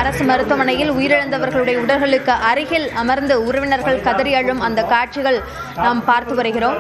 அரசு மருத்துவமனையில் உயிரிழந்தவர்களுடைய உடல்களுக்கு அருகில் அமர்ந்து உறவினர்கள் கதறி அழும் அந்த காட்சிகள் நாம் பார்த்து வருகிறோம்.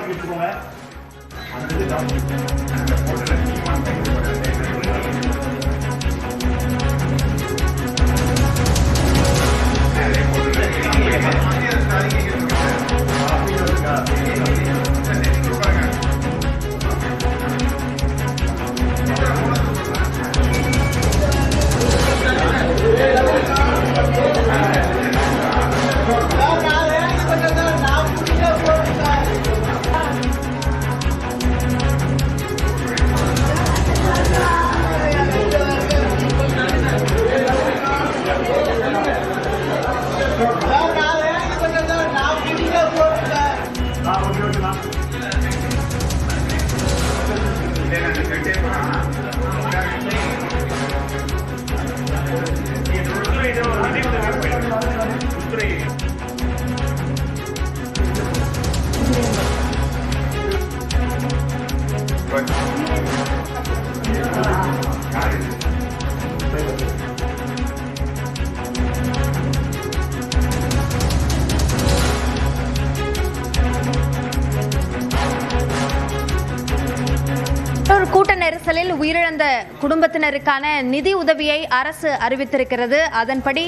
கூட்ட நெரிசலில் உயிரிழந்த குடும்பத்தினருக்கான நிதி உதவியை அரசு அறிவித்திருக்கிறது. அதன்படி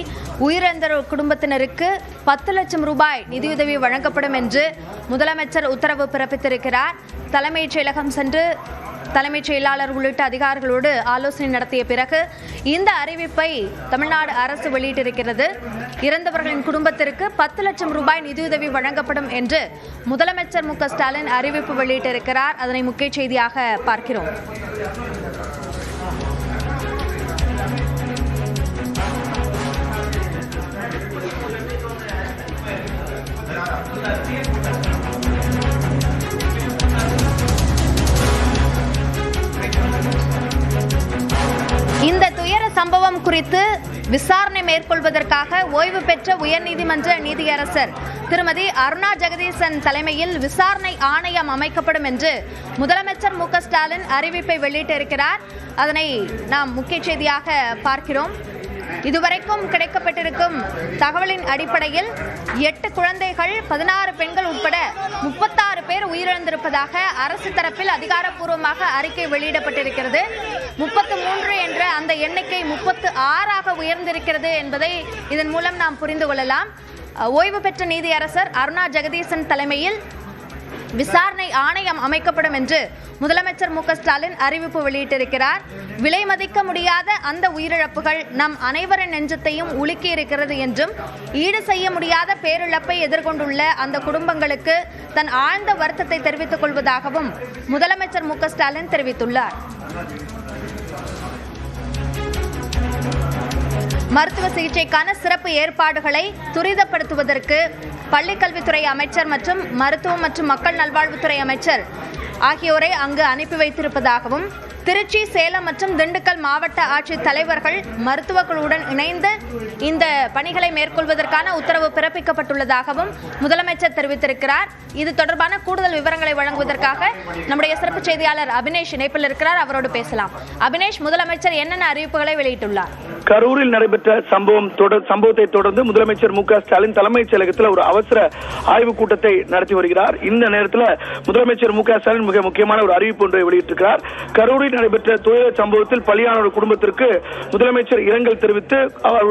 உயிரிழந்த குடும்பத்தினருக்கு 10 லட்சம் ரூபாய் நிதியுதவி வழங்கப்படும் என்று முதலமைச்சர் உத்தரவு பிறப்பித்திருக்கிறார். தலைமைச் செயலகம் சென்று தலைமைச் செயலாளர் உள்ளிட்ட அதிகாரிகளோடு ஆலோசனை நடத்திய பிறகு இந்த அறிவிப்பை தமிழ்நாடு அரசு வெளியிட்டிருக்கிறது. இறந்தவர்களின் குடும்பத்திற்கு 10 லட்சம் ரூபாய் நிதியுதவி வழங்கப்படும் என்று முதலமைச்சர் மு க ஸ்டாலின் அறிவிப்பு வெளியிட்டிருக்கிறார். அதனை முக்கிய செய்தியாக பார்க்கிறோம். இந்த துயர சம்பவம் குறித்து விசாரணை மேற்கொள்வதற்காக ஓய்வு பெற்ற உயர்நீதிமன்ற நீதியரசர் திருமதி அருணா ஜெகதீசன் தலைமையில் விசாரணை ஆணையம் அமைக்கப்படும் என்று முதலமைச்சர் மு க ஸ்டாலின் அறிவிப்பை வெளியிட்டிருக்கிறார். அதனை நாம் முக்கிய செய்தியாக பார்க்கிறோம். இதுவரைக்கும் கிடைக்கப்பட்டிருக்கும் தகவலின் அடிப்படையில் 8 குழந்தைகள் 16 பெண்கள் உட்பட 36 பேர் உயிரிழந்திருப்பதாக அரசு தரப்பில் அதிகாரப்பூர்வமாக அறிக்கை வெளியிடப்பட்டிருக்கிறது. 33 என்ற அந்த எண்ணிக்கை 36ஆக உயர்ந்திருக்கிறது என்பதை இதன் மூலம் நாம் புரிந்து கொள்ளலாம். ஓய்வு பெற்ற நீதியரசர் அருணா ஜெகதீசன் தலைமையில் விசாரணை ஆணையம் அமைக்கப்படும் என்று முதலமைச்சர் மு க ஸ்டாலின் அறிவிப்பு வெளியிட்டிருக்கிறார். விலை மதிக்க முடியாத அந்த உயிரிழப்புகள் நம் அனைவரின் நெஞ்சத்தையும் உலுக்கி இருக்கிறது என்றும் ஈடு செய்ய முடியாத பேரிழப்பை எதிர்கொண்டுள்ள அந்த குடும்பங்களுக்கு தன் ஆழ்ந்த வருத்தத்தை தெரிவித்துக் கொள்வதாகவும் முதலமைச்சர் மு க ஸ்டாலின் தெரிவித்துள்ளார். மருத்துவ சிகிச்சைக்கான சிறப்பு ஏற்பாடுகளை துரிதப்படுத்துவதற்கு பள்ளிக்கல்வித்துறை அமைச்சர் மற்றும் மருத்துவம் மற்றும் மக்கள் நல்வாழ்வுத்துறை அமைச்சர் ஆகியோரை அங்கு அனுப்பி வைத்திருப்பதாகவும் திருச்சி, சேலம் மற்றும் திண்டுக்கல் மாவட்ட ஆட்சித் தலைவர்கள் மருத்துவ குழுவுடன் இணைந்து இந்த பணிகளை மேற்கொள்வதற்கான உத்தரவு பிறப்பிக்கப்பட்டுள்ளதாகவும் முதலமைச்சர் தெரிவித்திருக்கிறார். இது தொடர்பான கூடுதல் விவரங்களை வழங்குவதற்காக நம்முடைய சிறப்பு செய்தியாளர் அபினேஷ் இணைப்பில் இருக்கிறார். அவரோடு பேசலாம். அபினேஷ், முதலமைச்சர் என்னென்ன அறிவிப்புகளை வெளியிட்டுள்ளார்? கரூரில் நடைபெற்ற சம்பவத்தை தொடர்ந்து முதலமைச்சர் மு க ஸ்டாலின் தலைமைச் செயலகத்தில் ஒரு அவசர ஆய்வுக் கூட்டத்தை நடத்தி வருகிறார். இந்த நேரத்தில் முதலமைச்சர் மு க ஸ்டாலின் மிக முக்கியமான ஒரு அறிவிப்பு ஒன்றை வெளியிட்டிருக்கிறார். கரூரில் நடைபெற்ற துயர சம்பவத்தில் பலியானோர் குடும்பத்திற்கு முதலமைச்சர் இரங்கல் தெரிவித்து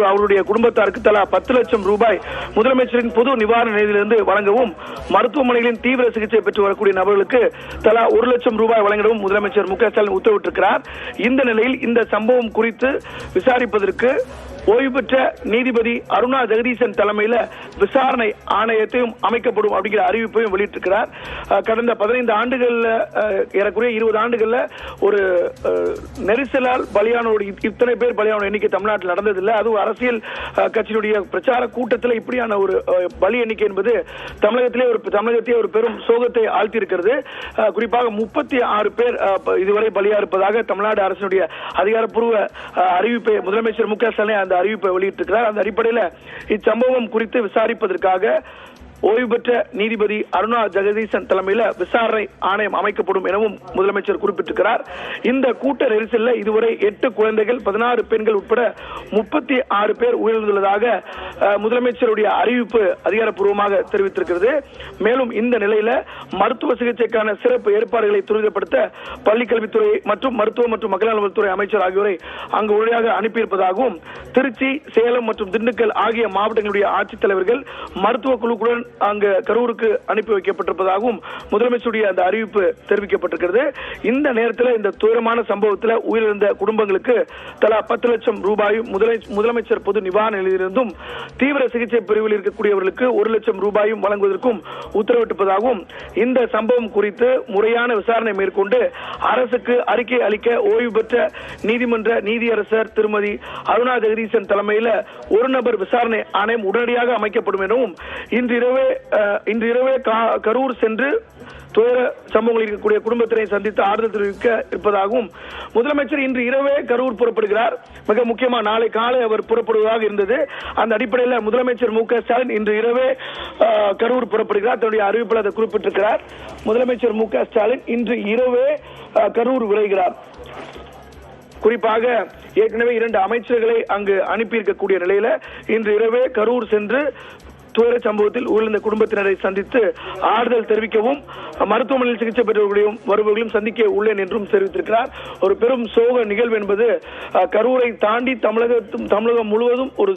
அவருடைய குடும்பத்தாருக்கு தலா 10 லட்சம் ரூபாய் முதலமைச்சரின் பொது நிவாரண நிதியிலிருந்து வழங்கவும், மருத்துவமனைகளின் தீவிர சிகிச்சை பெற்று வரக்கூடிய நபர்களுக்கு தலா 1 லட்சம் ரூபாய் வழங்கிடவும் முதலமைச்சர் மு க ஸ்டாலின் உத்தரவிட்டிருக்கிறார். இந்த நிலையில் இந்த சம்பவம் குறித்து விசாரிப்பதற்கு ஓய்வு பெற்ற நீதிபதி அருணா ஜெகதீசன் தலைமையில் விசாரணை ஆணையத்தையும் அமைக்கப்படும் அப்படிங்கிற அறிவிப்பையும் வெளியிட்டிருக்கிறார். கடந்த 15 ஆண்டுகள்ல ஏறக்குறைய 20 ஆண்டுகள்ல ஒரு நெரிசலால் பலியானோர் இத்தனை பேர் பலியான எண்ணிக்கை தமிழ்நாட்டில் நடந்ததில்லை. அதுவும் அரசியல் கட்சியினுடைய பிரச்சார கூட்டத்தில் இப்படியான ஒரு பலி எண்ணிக்கை என்பது தமிழகத்திலே ஒரு பெரும் சோகத்தை ஆழ்த்தியிருக்கிறது. குறிப்பாக 36 பேர் இதுவரை பலியா இருப்பதாக தமிழ்நாடு அரசினுடைய அதிகாரப்பூர்வ அறிவிப்பை முதலமைச்சர் மு க ஸ்டாலின் அந்த அறிவிப்பை வெளியிட்டிருக்கிறார். அந்த அடிப்படையில் இச்சம்பவம் குறித்து விசாரிப்பதற்காக ஓய்வு பெற்ற நீதிபதி அருணா ஜெகதீசன் தலைமையில் விசாரணை ஆணையம் அமைக்கப்படும் எனவும் முதலமைச்சர் குறிப்பிட்டிருக்கிறார். இந்த கூட்ட நெரிசலில் இதுவரை 8 குழந்தைகள் 16 பெண்கள் உட்பட 36 பேர் உயிரிழந்துள்ளதாக முதலமைச்சருடைய அறிவிப்பு அதிகாரப்பூர்வமாக தெரிவித்திருக்கிறது. மேலும் இந்த நிலையில மருத்துவ சிகிச்சைக்கான சிறப்பு ஏற்பாடுகளை துரிதப்படுத்த பள்ளிக்கல்வித்துறை மற்றும் மருத்துவ மற்றும் மக்கள் நலத்துறை அமைச்சர் ஆகியோரை அங்கு உடனடியாக அனுப்பியிருப்பதாகவும் திருச்சி, சேலம் மற்றும் திண்டுக்கல் ஆகிய மாவட்டங்களுடைய ஆட்சித்தலைவர்கள் மருத்துவ குழுக்களுடன் அங்கு கரூருக்கு அனுப்பி வைக்கப்பட்டிருப்பதாகவும் முதலமைச்சருடைய அந்த அறிவிப்பு தெரிவிக்கப்பட்டிருக்கிறது. இந்த நேரத்தில் இந்த துயரமான சம்பவத்தில் உயிரிழந்த குடும்பங்களுக்கு தலா 10 லட்சம் ரூபாயும் முதலமைச்சர் பொது நிவாரண நிலையிலிருந்தும் தீவிர சிகிச்சை பிரிவில் இருக்கக்கூடியவர்களுக்கு 1 லட்சம் ரூபாயும் வழங்குவதற்கும் உத்தரவிட்டிருப்பதாகவும் இந்த சம்பவம் குறித்து முறையான விசாரணை மேற்கொண்டு அரசுக்கு அறிக்கை அளிக்க ஓய்வு பெற்ற நீதிமன்ற நீதியரசர் திருமதி அருணா ஜெகதீசன் தலைமையில் ஒரு நபர் விசாரணை ஆணையம் உடனடியாக அமைக்கப்படும் எனவும் இன்று இரவே கரூர் சென்று துயர சம்பவங்களில் இருக்கக்கூடிய குடும்பத்தினை சந்தித்து ஆறுதல் தெரிவிக்க இருப்பதாகவும் முதலமைச்சர் இன்று இரவே கரூர் புறப்படுகிறார். மிக முக்கியமாக நாளை காலை அவர் புறப்படுவதாக இருந்தது. அந்த அடிப்படையில் முதலமைச்சர் மு.க.ஸ்டாலின் இன்று இரவே கரூர் புறப்படுகிறார். தன்னுடைய அறிவிப்பில் அதை குறிப்பிட்டிருக்கிறார். முதலமைச்சர் மு.க.ஸ்டாலின் இன்று இரவே கரூர் விரைகிறார். குறிப்பாக ஏற்கனவே 2 அமைச்சர்களை அங்கு அனுப்பியிருக்கக்கூடிய நிலையில இன்று இரவே கரூர் சென்று துயர சம்பவத்தில் உயிரிழந்த குடும்பத்தினரை சந்தித்து ஆறுதல் தெரிவிக்கவும் மருத்துவமனையில் சிகிச்சை பெற்றவர்களையும் வருபவர்களையும் சந்திக்க உள்ளேன் என்றும் தெரிவித்திருக்கிறார். ஒரு பெரும் சோக நிகழ்வு என்பது கரூரை தாண்டி தமிழகம் முழுவதும் ஒரு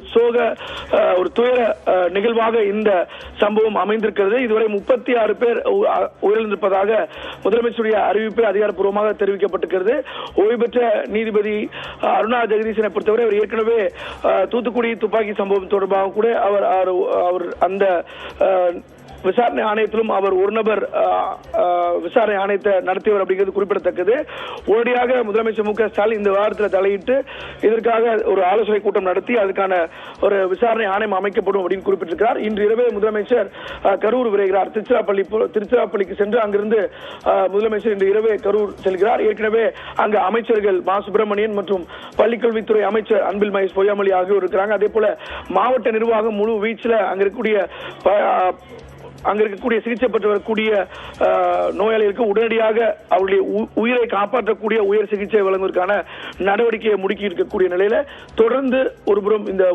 துயர நிகழ்வாக இந்த சம்பவம் அமைந்திருக்கிறது. இதுவரை 36 பேர் உயிரிழந்திருப்பதாக முதலமைச்சருடைய அறிவிப்பில் அதிகாரப்பூர்வமாக தெரிவிக்கப்பட்டிருக்கிறது. ஓய்வு பெற்ற நீதிபதி அருணா ஜெகதீசனை பொறுத்தவரை அவர் ஏற்கனவே தூத்துக்குடி துப்பாக்கி சம்பவம் தொடர்பாக கூட அவர் அந்த விசாரணை ஆணையத்திலும் அவர் ஒரு நபர் விசாரணை ஆணையத்தை நடத்தியவர் அப்படிங்கிறது குறிப்பிடத்தக்கது. உடனடியாக முதலமைச்சர் மு.க.ஸ்டாலின் இந்த வாரத்தில் தலையிட்டு இதற்காக ஒரு ஆலோசனை கூட்டம் நடத்தி அதுக்கான ஒரு விசாரணை ஆணையம் அமைக்கப்படும் அப்படின்னு குறிப்பிட்டிருக்கிறார். இன்று இரவே முதலமைச்சர் கரூர் விரைகிறார். திருச்சிராப்பள்ளிக்கு சென்று அங்கிருந்து முதலமைச்சர் இன்று இரவே கரூர் செல்கிறார். ஏற்கனவே அங்கு அமைச்சர்கள் மா சுப்பிரமணியன் மற்றும் பள்ளிக்கல்வித்துறை அமைச்சர் அன்பில் மகேஷ் பொய்யாமொழி ஆகியோர் இருக்கிறாங்க. அதே போல மாவட்ட நிர்வாகம் முழு வீச்சில் அங்க இருக்கக்கூடிய சிகிச்சை பெற்று வரக்கூடிய நோயாளிகளுக்கு உடனடியாக அவருடைய உயிரை காப்பாற்றக்கூடிய உயர் சிகிச்சை வழங்குவதற்கான நடவடிக்கையை முடுக்கி இருக்கக்கூடிய நிலையில தொடர்ந்து ஒருபுறம் இந்த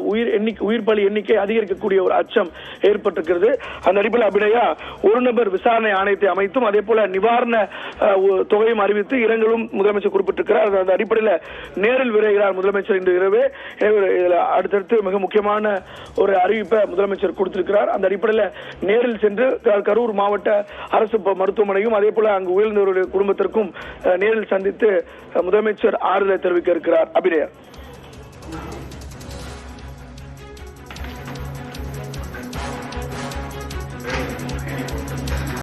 உயிர் பலி எண்ணிக்கை அதிகரிக்கக்கூடிய ஒரு அச்சம் ஏற்பட்டிருக்கிறது. அந்த அடிப்படையில் அபிநயா ஒரு நபர் விசாரணை ஆணையத்தை அமைத்தும் அதே போல நிவாரண தொகையும் அறிவித்து இரங்கலும் முதலமைச்சர் குறிப்பிட்டிருக்கிறார். அந்த அடிப்படையில் நேரில் விரைகிறார் முதலமைச்சர் இன்று இரவு. அடுத்தடுத்து மிக முக்கியமான ஒரு அறிவிப்பை முதலமைச்சர் கொடுத்திருக்கிறார். அந்த அடிப்படையில் நேரில் சென்று கரூர் மாவட்ட அரசு மருத்துவமனையும் அதே போல அங்கு உயிரிழந்தவருடைய குடும்பத்திற்கும் நேரில் சந்தித்து முதலமைச்சர் ஆறுதலை தெரிவிக்க இருக்கிறார். அபிநயா.